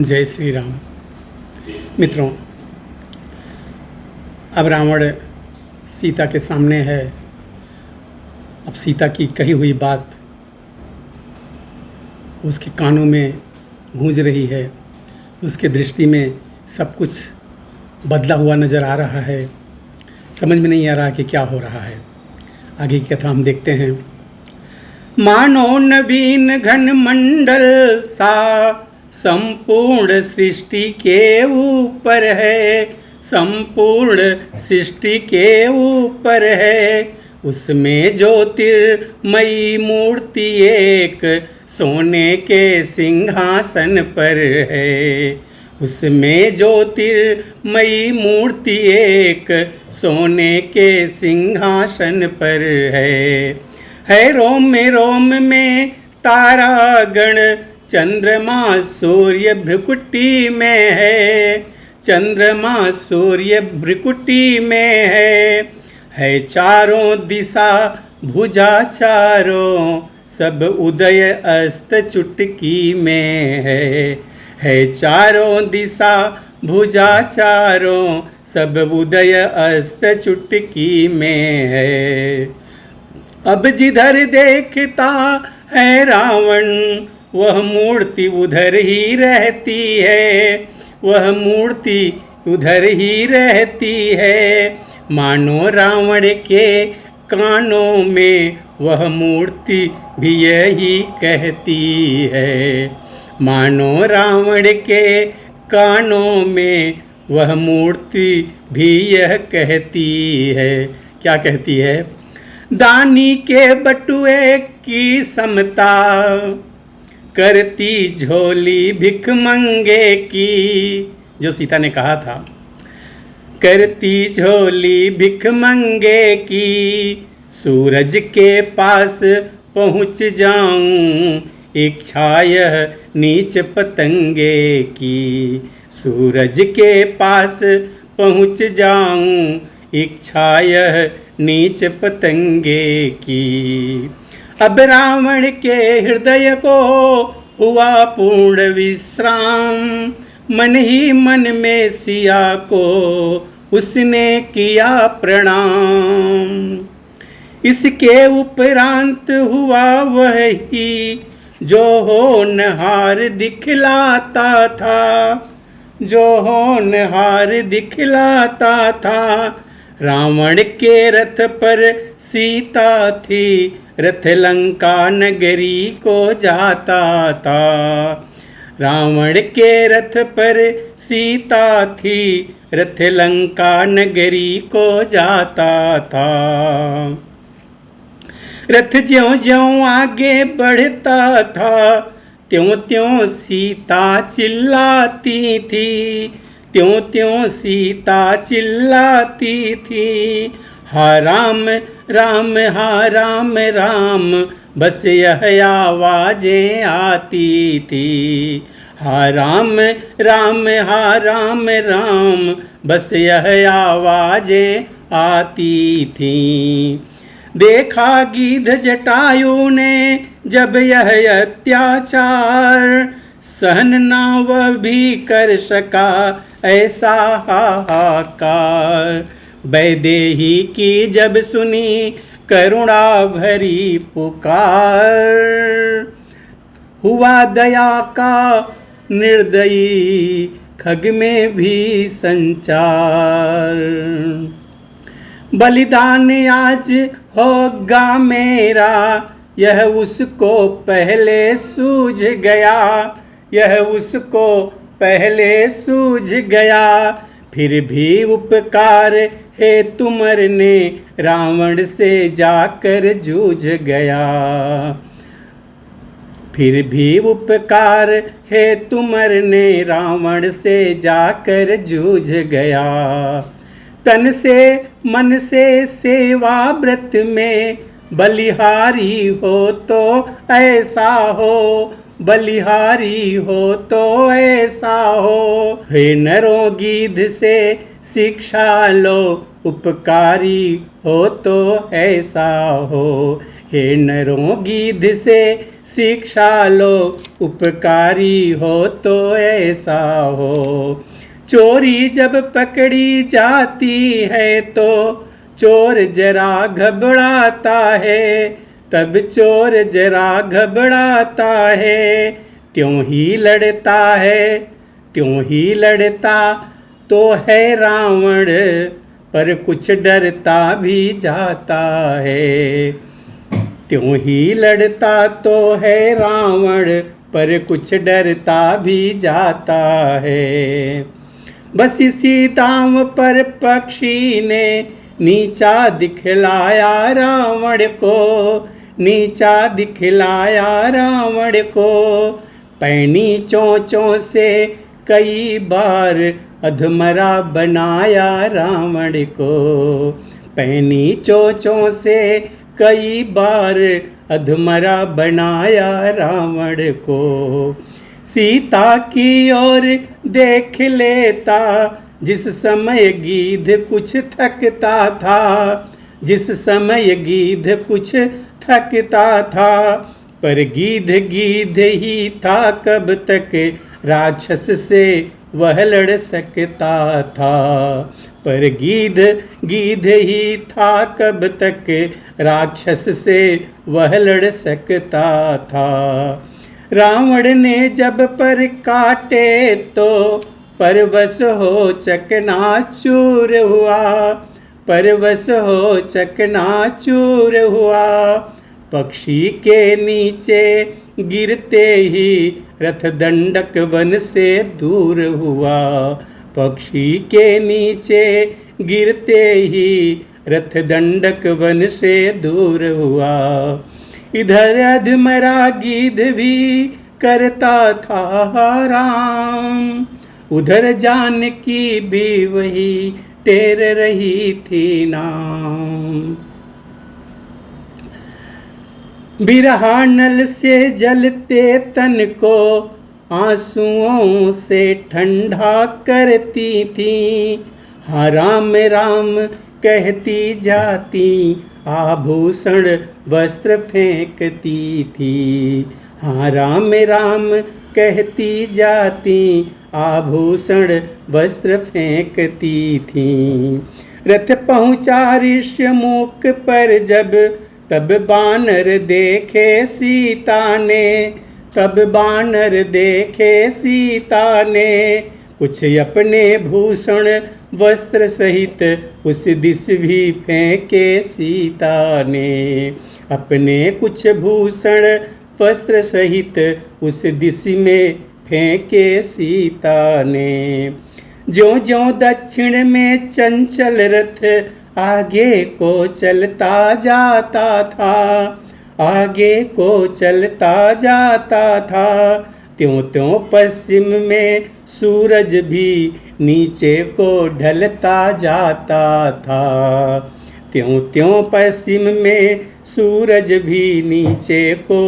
जय श्री राम। मित्रों, अब रावण सीता के सामने है। अब सीता की कही हुई बात उसके कानों में गूंज रही है। उसके दृष्टि में सब कुछ बदला हुआ नज़र आ रहा है। समझ में नहीं आ रहा कि क्या हो रहा है। आगे की कथा हम देखते हैं। मानो नवीन घन मंडल सा संपूर्ण सृष्टि के ऊपर है, संपूर्ण सृष्टि के ऊपर है। उसमें ज्योतिर्मयी मूर्ति एक सोने के सिंहासन पर है। उसमें ज्योतिर्मयी मूर्ति एक सोने के सिंहासन पर है रोम में तारा गण, चंद्रमा सूर्य भ्रिकुटी में है, चंद्रमा सूर्य भ्रिकुटी में है चारों दिशा भुजा चारों, सब उदय अस्त चुटकी में है चारों दिशा भुजा चारों, सब उदय अस्त चुटकी में है। अब जिधर देखता है रावण, वह मूर्ति उधर ही रहती है, वह मूर्ति उधर ही रहती है। मानो रावण के कानों में वह मूर्ति भी यही कहती है। मानो रावण के कानों में वह मूर्ति भी यह कहती है। क्या कहती है? दानी के बटुए की समता, करती झोली भिख मंगे की। जो सीता ने कहा था, करती झोली भिख मंगे की। सूरज के पास पहुँच जाऊं, इच्छा यह नीच पतंगे की। सूरज के पास पहुँच जाऊं, इच्छा यह नीच पतंगे की। अब रावण के हृदय को हुआ पूर्ण विश्राम, मन ही मन में सिया को उसने किया प्रणाम। इसके उपरांत हुआ वही जो होनहार दिखलाता था, जो होनहार दिखलाता था। रावण के रथ पर सीता थी, रथ लंका नगरी को जाता था। रावण के रथ पर सीता थी, रथ लंका नगरी को जाता था। रथ ज्यों ज्यों आगे बढ़ता था, त्यों त्यों सीता चिल्लाती थी, त्यों त्यों सीता चिल्लाती थी। हा राम राम, हा राम राम, बस यह आवाजें आती थी। हा राम राम, हा राम राम, बस यह आवाजें आती थी। देखा गीध जटायु ने जब यह अत्याचार, सहन ना वह भी कर सका ऐसा हाहाकार। वैदेही की जब सुनी करुणा भरी पुकार, हुआ दया का निर्दयी खग में भी संचार। बलिदान आज होगा मेरा, यह उसको पहले सूझ गया, यह उसको पहले सूझ गया। फिर भी उपकार हे तुमरने रावण से जाकर जूझ गया। फिर भी उपकार हे तुमरने रावण से जाकर जूझ गया। तन से मन से सेवा व्रत में बलिहारी हो तो ऐसा हो, बलिहारी हो तो ऐसा हो। हे नरों गीध से शिक्षा लो, उपकारी हो तो ऐसा हो। हे नरों गीध से शिक्षा लो उपकारी हो तो ऐसा हो। चोरी जब पकड़ी जाती है तो चोर जरा घबराता है, तब चोर जरा घबराता है। त्यों ही लड़ता है, त्यों ही लड़ता तो है रावण, पर कुछ डरता भी जाता है। त्यों ही लड़ता तो है रावण, पर कुछ डरता भी जाता है। बस इसी दांव पर पक्षी ने नीचा दिखलाया रावण को, नीचा दिखलाया रावण को। पैनी चोंचों से कई बार अधमरा बनाया रावण को, पैनी चोंचों से कई बार अधमरा बनाया रावण को। सीता की ओर देख लेता जिस समय गीध कुछ थकता था, जिस समय गीध कुछ थकता था। पर गीध गीध ही था, कब तक राक्षस से वह लड़ सकता था। पर गीध गीध ही था, कब तक राक्षस से वह लड़ सकता था। रावण ने जब पर काटे तो परवश हो चकनाचूर हुआ, परवश हो चकनाचूर हुआ। पक्षी के नीचे गिरते ही रथ दंडक वन से दूर हुआ, पक्षी के नीचे गिरते ही रथ दंडक वन से दूर हुआ। इधर अधमरा गीध भी करता था राम, उधर जानकी भी वही टेर रही थी नाम। बिरहा नल से जलते तन को आंसुओं से ठंडा करती थी। हाँ राम राम कहती जाती आभूषण वस्त्र फेंकती थी। हाँ राम राम कहती जाती आभूषण वस्त्र फेंकती थी। रथ पहुँचा ऋष्यमुख पर जब, तब बानर देखे सीता ने, तब बानर देखे सीता ने। कुछ अपने भूषण वस्त्र सहित उस दिस भी फेंके सीता ने, अपने कुछ भूषण वस्त्र सहित उस दिश में फेंके सीता ने। ज्यों ज्यों दक्षिण में चंचल रथ आगे को चलता जाता था, आगे को चलता जाता था। त्यों त्यों पश्चिम में सूरज भी नीचे को ढलता जाता था, त्यों त्यों पश्चिम में सूरज भी नीचे को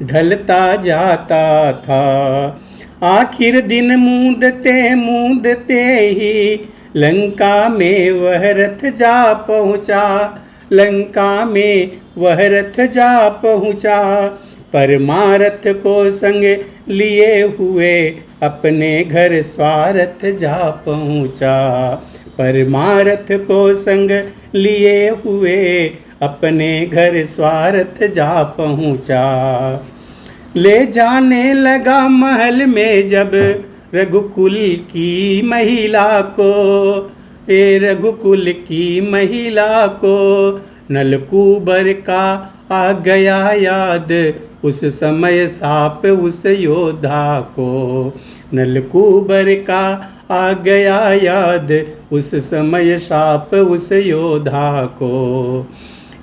ढलता जाता था। आखिर दिन मूंदते मूंदते ही लंका में वह रथ जा पहुँचा, लंका में वह रथ जा पहुँचा। परमारथ को संग लिए हुए अपने घर स्वारथ जा पहुँचा, परमारथ को संग लिए हुए अपने घर स्वारथ जा पहुँचा। ले जाने लगा महल में जब रघुकुल की महिला को, ए रघुकुल की महिला को। नलकूबर का आ गया याद उस समय साप उस योद्धा को, नलकूबर का आ गया याद उस समय साप उस योद्धा को।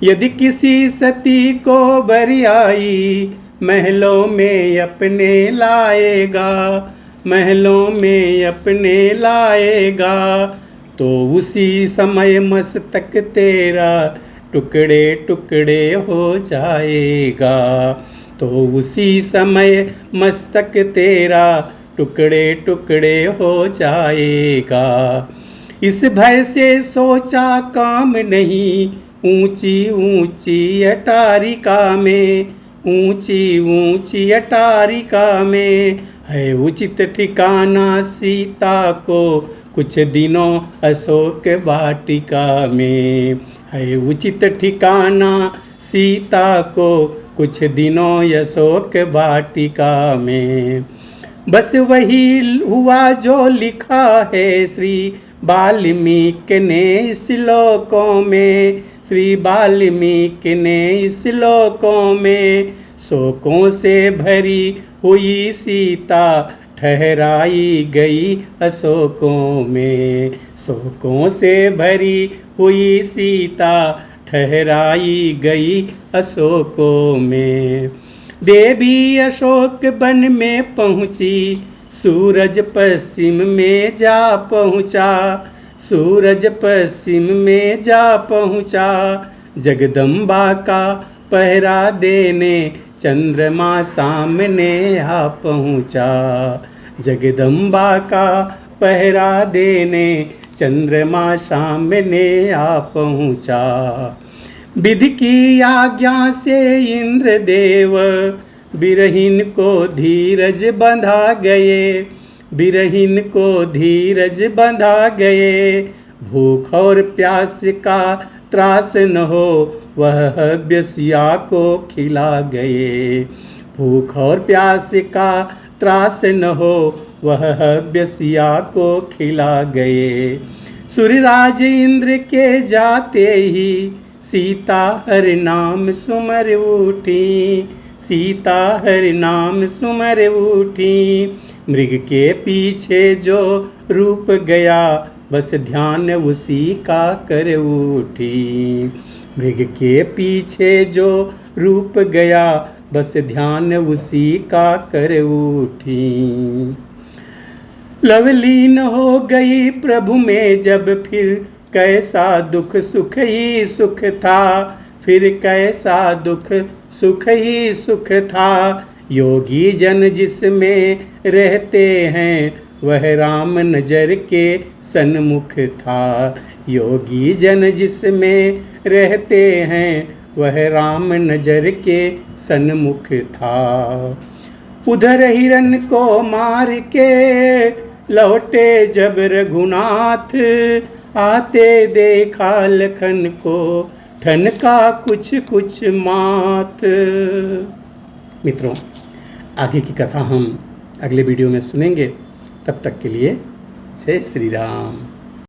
यदि किसी सती को बरियाई महलों में अपने लाएगा, महलों में अपने लाएगा, तो उसी समय मस्तक तेरा टुकड़े टुकड़े हो जाएगा, तो उसी समय मस्तक तेरा टुकड़े टुकड़े हो जाएगा। इस भय से सोचा काम नहीं, ऊंची ऊंची अटारिका में, ऊंची ऊंची अटारिका में है उचित ठिकाना सीता को कुछ दिनों अशोक वाटिका में। है उचित ठिकाना सीता को कुछ दिनों अशोक वाटिका में। बस वही हुआ जो लिखा है श्री वाल्मीकि ने इस श्लोकों में। श्री वाल्मीकि ने इस श्लोकों में शोकों से भरी हुई सीता ठहराई गई अशोकों में। शोकों से भरी हुई सीता ठहराई गई अशोकों में। देवी अशोक वन में पहुँची सूरज पश्चिम में जा पहुँचा। सूरज पश्चिम में जा पहुँचा। जगदम्बा का पहरा देने चंद्रमा सामने आ पहुँचा। जगदम्बा का पहरा देने चंद्रमा सामने आ पहुँचा। विधि की आज्ञा से इंद्रदेव बिरहीन को धीरज बंधा गए। बिरहीन को धीरज बंधा गए। भूख और प्यास का त्रास न हो वह हव्य को खिला गए। भूख और प्यास का त्रास न हो वह हव्य को खिला गए। सूर्यराज इंद्र के जाते ही सीता हर नाम सुमर उठी। सीता हर नाम सुमर उठी। मृग के पीछे जो रूप गया बस ध्यान उसी का कर उठी। मृग के पीछे जो रूप गया बस ध्यान उसी का कर उठी। लवलीन हो गई प्रभु में जब फिर कैसा दुख सुख ही सुख था। फिर कैसा दुख सुख ही सुख था। योगी जन जिसमें रहते हैं वह राम नजर के सन्मुख था। योगी जन जिसमें रहते हैं वह राम नजर के सन्मुख था। उधर हिरन को मार के लौटे जब रघुनाथ आते देखा लखन को ठनका कुछ कुछ मात। मित्रों, आगे की कथा हम अगले वीडियो में सुनेंगे। तब तक के लिए जय श्री राम।